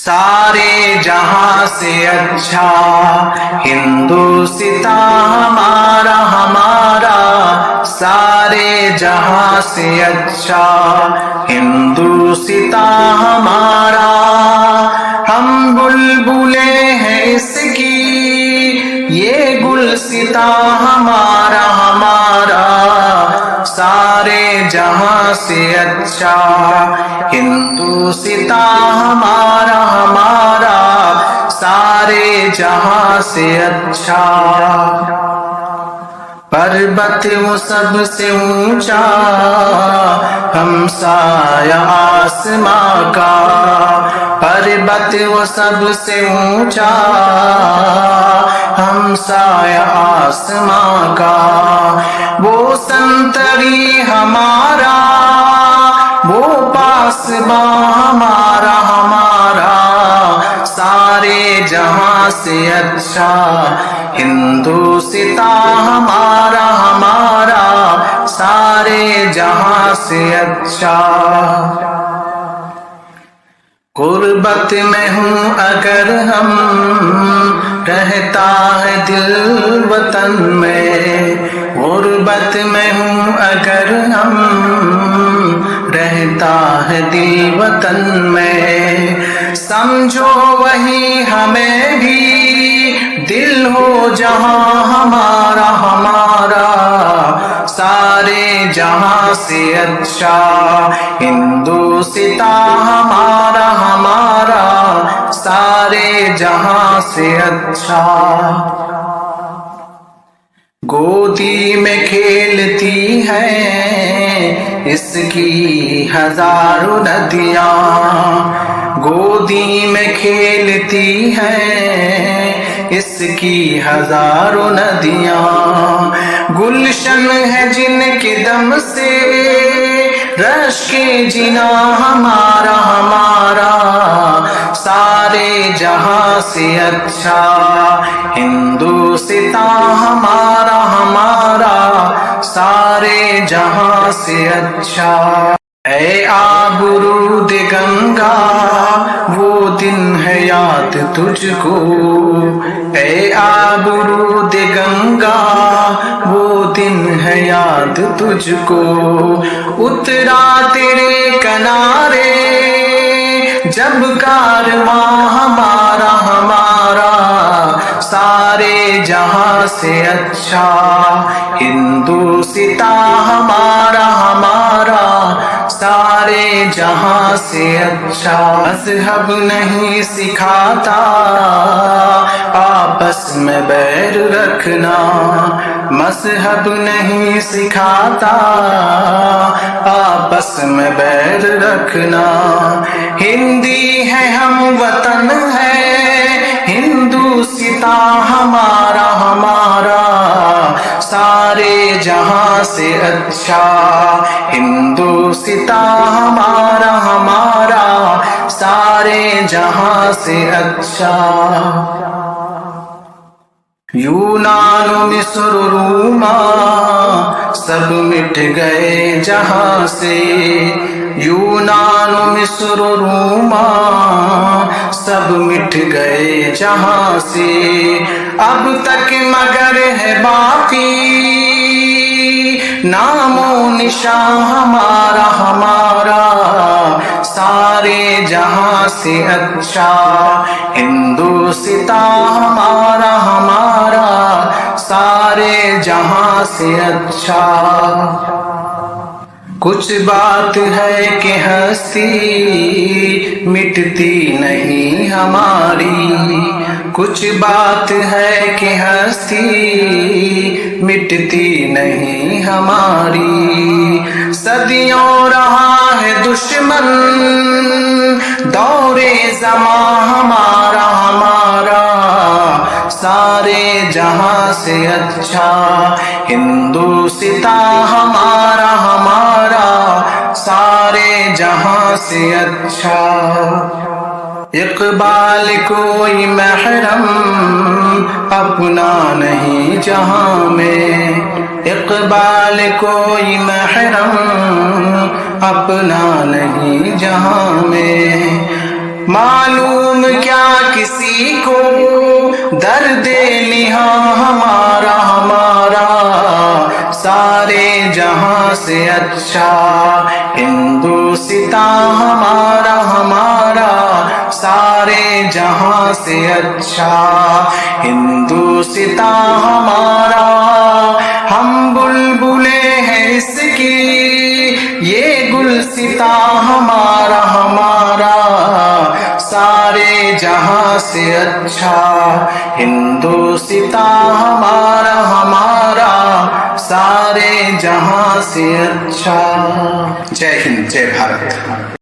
سارے جہاں سے اچھا ہندوستان ہمارا ہمارا، سارے جہاں سے اچھا ہندوستان ہمارا۔ ہم بلبلے ہیں اس کی یہ گلستان ہمارا ہمارا، سارے جہاں سے اچھا ہندوستان ہمارا ہمارا، سارے جہاں سے اچھا۔ پربت وہ سب سے اونچا ہمسایہ آسماں کا، پربت وہ سب سے اونچا ہمسایہ آسماں کا، وہ سنتری ہمارا وہ پاسباں ہمارا ہمارا، سارے جہاں سے اچھا ہندوستان ہمارا ہمارا، سارے جہاں سے اچھا۔ غربت میں ہوں اگر ہم رہتا ہے دل وطن میں، غربت میں ہوں اگر ہم رہتا ہے دل وطن میں، سمجھو وہی ہمیں بھی دل ہو جہاں ہمارا ہمارا، سارے جہاں سے اچھا ہندوستان ہمارا ہمارا، سارے جہاں سے اچھا۔ گودی میں کھیلتی ہیں اس کی ہزاروں ندیاں، گودی میں کھیلتی ہیں اس کی ہزاروں ندیاں، گلشن ہے جن کے دم سے رشک جنا ہمارا ہمارا، سارے جہاں سے اچھا ہندوستان ہمارا ہمارا، سارے جہاں سے اچھا۔ اے آبرود گنگا وہ دن ہے یاد تجھ کو، اے آبرود گنگا وہ دن ہے یاد تجھ کو، اترا تیرے کنارے جب کارواں ہمارا ہمارا، سارے جہاں سے اچھا ہندوستان ہمارا ہمارا، سارے جہاں سے اچھا۔ مذہب نہیں سکھاتا آپس میں بیر رکھنا، مذہب نہیں سکھاتا آپس میں بیر رکھنا، ہندی ہے ہم وطن ہے ہندوستان ہمارا ہمارا، سارے جہاں سے اچھا ہندوستان ہمارا ہمارا، سارے جہاں سے اچھا۔ یونان مصر روما سب مٹ گئے جہاں سے، یونان مصر روما سب مٹ گئے جہاں سے، اب تک مگر ہے باقی نام و نشان ہمارا ہمارا، سارے جہاں سے اچھا ہندوستان ہمارا ہمارا، سارے جہاں سے اچھا۔ کچھ بات ہے کہ ہستی مٹتی نہیں ہماری، کچھ بات ہے کہ ہستی مٹتی نہیں ہماری، صدیوں رہا ہے دشمن دور زماں ہمارا ہمارا، سارے جہاں سے اچھا ہندوستان ہمارا ہمارا، سارے جہاں سے اچھا۔ اقبال کوئی محرم اپنا نہیں جہاں میں، اقبال کوئی محرم اپنا نہیں جہاں میں، معلوم کیا کسی کو درد نہا ہمارا سارے جہاں سے اچھا ہندوستان ہمارا سارے جہاں سے اچھا ہندوستان ہمارا ہم بلبلے ہیں اس کی یہ گلستان ہمارا سارے جہاں سے اچھا ہندوستان ہمارا سارے جہاں سے اچھا۔ جے ہند، جے بھارت۔